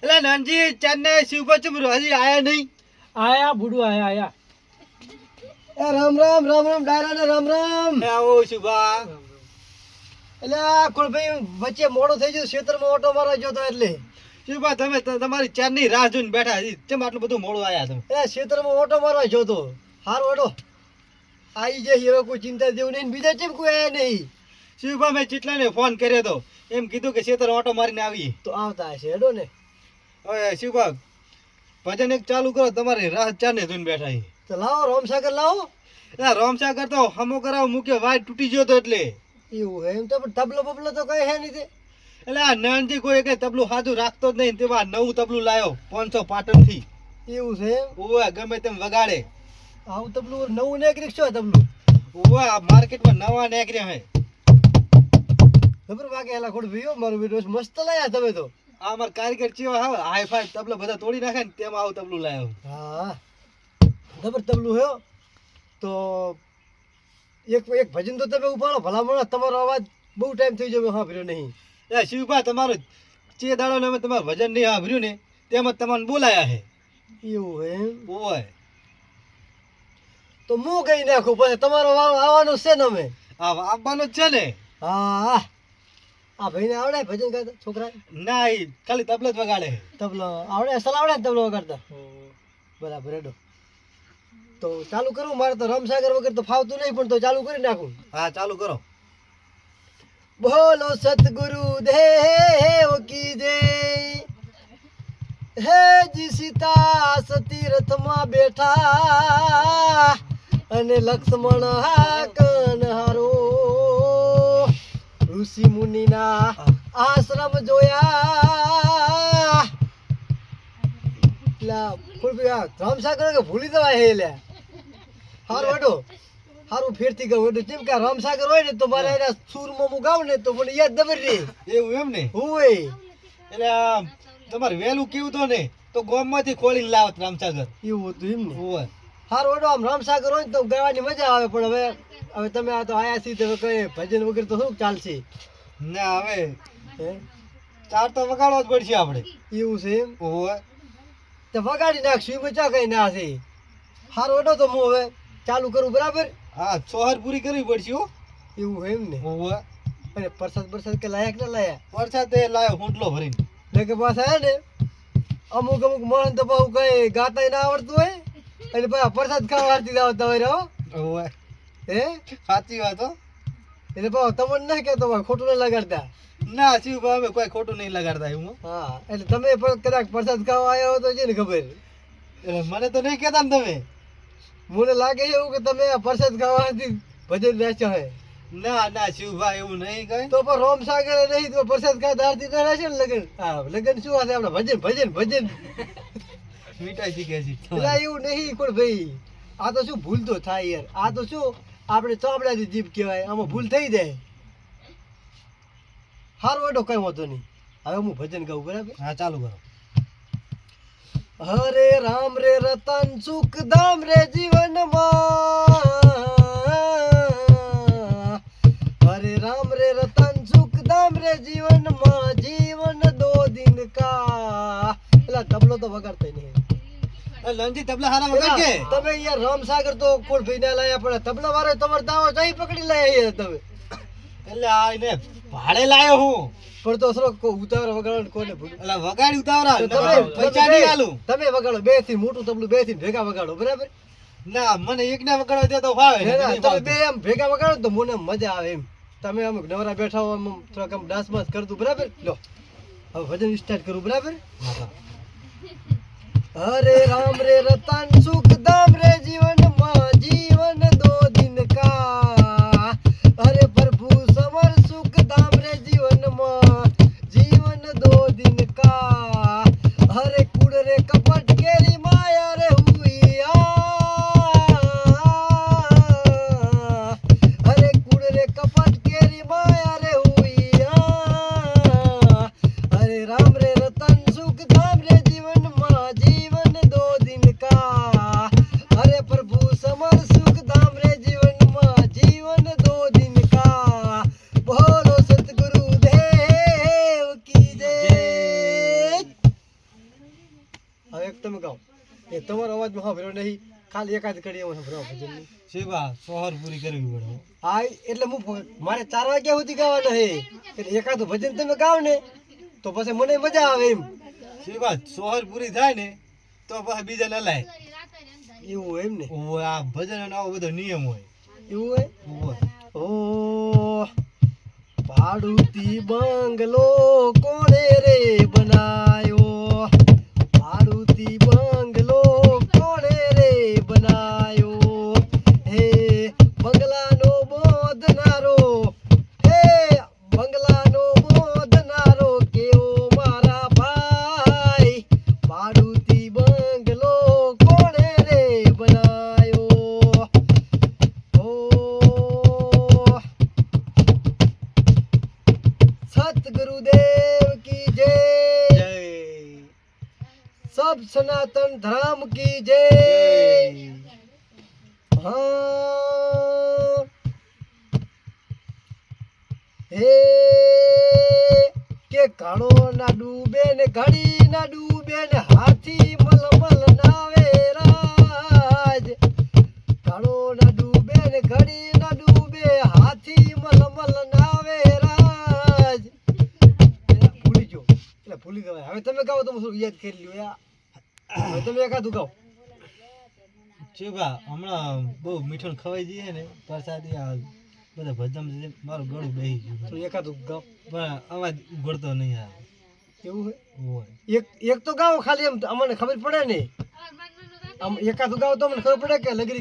એટલે નાનજી ચેન્નઈ શિવપા ચમ હજી આયા નહીં. આયા બુડુ આયા એ રામ રામ રામ રામ ડાયરા ને રામ રામ. આવો શિવપા. એટલે આ કોણ ભાઈ વચ્ચે મોડો થઈ ગયો ખેતરમાં ઓટો મારવા ગયો તો એટલે શિવપા તમે તમારી ચેન્નઈ રાહ જોઈને બેઠા હજી ચમ આટલું બધું મોડું આયા તમે. એ ખેતરમાં ઓટો મારવા ગયો તો હારો ઓટો આવી જાય હવે કોઈ ચિંતા જેવું નહીં. બીજા ચેમ કોઈ આયા નહીં. શિવપા મેં ચીટલાને ફોન કર્યો તો એમ કીધું કે ખેતર ઓટો મારીને આવી. તો આવતા હશે હેડો ને. હવે શિવપા ભજન એક ચાલુ કરો તમારી રાહ ચાને જોઈને બેઠા હી. તો લાવો રોમસાગર લાવો. એટલે રોમસાગર તો હમો કરાવ મૂક્યો વાય તૂટી ગયો તો એટલે. એવું હે એમ તો પણ તબલો બબલો તો કઈ હે નહીં તે. એટલે આ નાનજી કોઈ કઈ તબલું સાદું રાખતો જ નહીં તેમાં નવું તબલું લાયો 500 પાટણથી. એવું છે એમ. ઓવે ગમે તેમ વગાડે. આવું તબલું નવું નીકળી શું તબલું. ઓવે આ માર્કેટમાં નવા નીકળ્યા હે. ખબર વાગે એલા ખોડ ભીયો મારું બેટો મસ્ત લાયા તમે તો. આ અમાર કારીગર ચીવા હા હાઈ ફાઈ તબલા બધા તોડી નાખે ને તેમાં આવું તબલું લાયો. હા ખબર તબલું હે તો એક એક ભજન તો તમે ઉપાડો ભલામણ. તમારો અવાજ બહુ ટાઈમ થઈ ગયો સાંભળ્યો નહીં. એ શિવભા તમારું ચે દાડો ને અમે તમારું ભજન નહીં સાંભળ્યું ને તેમાં તમને બોલાયા હે. એવું હે એમ. ઓવે તો હું કઈ નાખું પછી તમારો વારો આવવાનો છે ને અમે. આ આવવાનો જ છે ને. હા આ ભાઈને આવડે ભજન ગાતા છોકરા. ના ઈ ખાલી તબલા જ વગાડે. તબલો આવડે અસલ આવડે ને તબલો વગાડતા. બરાબર હેડો તો ચાલુ કરું. મારે તો રમસાગર વગર તો ફાવતું નહીં પણ તો ચાલુ કરી નાખું. હા ચાલુ કરો. બોલો સતગુરુ દેવ કી જય. હે જી સીતા સતી રથમાં બેઠા અને લક્ષ્મણ કનહારો ઋષિ મુનિના આશ્રમ જોયા. રામસાગર કે ભૂલી દેવાય હે લે. હારું વડો હારું ફેરથી ગયું એટલે જેમ કે રામસાગર હોય ને તો મારે એના સૂરમાં હું ગાઉં ને તો મને યાદ દબર રે. એવું એમ ને. હોય એટલે આ તમારે વહેલું કેવું તો ને તો ગામમાંથી ખોલીને લાવત રામસાગર. એવું હતું એમ ને. ઓવે હારું વડો આમ રામસાગર હોય ને તો ગાવાની મજા આવે પણ હવે તમે આ તો આયા છીએ તો કઈ ભજન વગર તો શું ચાલશે. ના હવે હે ચાર તો વગાડવા જ પડશે આપણે. એવું છે એમ. ઓવે તો વગાડી નાખશું એમાં ચા કઈ ના છે. હારું વડો તો હું હવે ચાલુ કરું બરાબર. હા ચોહર પૂરી કરવી પડશે હો. એવું હોય એમ ને. ઓવે અને પ્રસાદ બરસાદ કે લાયા કે ના લાયા. વરસાદ એ લાયો હુંટલો ભરીને. ને કે પાછા હે ને અમુક માણસ તો પાછું કઈ ગાતા ના આવડતું હોય અને પાછા પ્રસાદ ખાવા હારતી આવતા હોય હો. ઓવે હે સાચી વાત હો. એટલે પાછું તમને ના કહેતો ભાઈ ખોટું નહીં લગાડતા. ના શિવભા અમે કોઈ ખોટું નહીં લગાડતા એવું હો. હા એટલે તમે પણ કદાચ પ્રસાદ ખાવા આવ્યા હો તો છે ને ખબર. એટલે મને તો નહીં કહેતા ને તમે. મને લાગે એવું કે તમે આ પ્રસાદ ખાવાથી ભજન રાખ્યો હે. ના ના શિવભા એવું નહીં કઈ. તો પણ રોમસાગર નહીં તો પ્રસાદ ખાતા આરતી ના રહેશે ને લગન. હા લગન શું હશે આપણે ભજન ભજન ભજન. મીઠાઈ શીખે છે. એટલે એવું નહીં કોઈ ભાઈ. આ તો શું ભૂલ તો થાય યાર. આ તો શું આપણે ચોપડાથી જીભ કહેવાય આમાં ભૂલ થઈ જાય. હારું એડો કઈ વાંધો નહીં. હવે હું ભજન ગાઉં બરાબર. હા ચાલુ કરો. હરે રામ રે રતન સુખ ધામ રે જીવનમાં. હરે રામ રે રતન સુખ ધામ રે જીવનમાં. જીવન દો દિન કા. એટલે તબલો તો વગાડતા નહીં. લંજી તબલા હારા વગાડજે. તમે યાર રામસાગર તો કોણ ભાઈ ના લાયા પણ તબલા વાળો તમારે દાવો જઈ પકડી લાયા યાર તમે. એટલે આ એને ભાડે લાયો હું. પણ તો સરો ઉતાવળ વગાડો કોને ભૂલ. એટલે વગાડી ઉતાવળા તો પૈસા નહીં આલું. તમે વગાડો બે થી મોટું તબલું બે થી ભેગા વગાડો બરાબર. ના મને એક ને વગાડવા દે તો ફાવે. તમે બે એમ ભેગા વગાડો તો મને મજા આવે એમ. તમે આમ નવરા બેઠા હો આમ થોડાક આમ ડાન્સ માસ કરતું બરાબર. લો હવે ભજન સ્ટાર્ટ કરું બરાબર. હરે રામ રે રતન સુખ ધામ રે જીવનમાં. જીવન દો દિન કા. હરે પ્રભુ સમર સુખ ધામ રે જીવનમાં. જીવન દો દિન કા. હરે કુડ રે કપટ કેરી માયા રે હુઈયા. હરે કુડ રે કપટ કેરી માયા રે હુઈયા. હરે રામ રે રતન સુખ ધામ રે જીવનમાં. જીવન દો દિન કા. હરે પ્રભુ તમે ગાઓ એ તમારો અવાજમાં સાંભળ્યો નહીં ખાલી એકાદ કડી એમાં સાંભળો ભજનની શિવા સોહર પૂરી કરવી પડે હો. હા એટલે મારે 4 વાગ્યા સુધી ગાવાના હે એટલે એકાદું ભજન તમે ગાઓ ને તો પછી મને મજા આવે એમ શિવા સોહર પૂરી થાય ને તો પછી બીજા ન લાય. એવું હોય એમ ને ઓય આ ભજન આવો બધો નિયમ હોય. એવું હોય ઓય ઓ ભાડુતી બંગલો કોણે રે બનાયો ભાડુતી બંગલો કોણે રે બનાયો હે બંગલાનો બોધનારો હે બંગલાનો બોધનારો કેવો મારા ભાઈ ભાડુતી બંગલો કોણે રે બનાયો ઓ सतगुरुदेव की जय જય सब सनातन धर्म की जय हाँ हे કે ઘડો ના ડૂબે ને ઘડી ના ડૂબે ને હાથી મલમલ નાવે રાજ ઘડો ના ડૂબે ને ઘડી ના ડૂબે હાથી મલમલ નાવે રાજ ભૂલી ગયો એટલે ભૂલી ગયો હવે તમે ગાઓ તો હું યાદ કરી લ્યો યાર હવે તમે એકાદું ગાઓ શિવા હમણાં બહુ મીઠું ખવાઈ જઈએ ને પ્રસાદી આ બધા ભજન મારું ગળું બેસી ગયું તો એકાદું ગાઓ પણ અવાજ ઉઘડતો નહીં આવે. એવું હોય હોય એક તો ગાઓ ખાલી એમ અમને ખબર પડે ને આમ એકાદું ગાઓ તો અમને ખબર પડે કે લગરી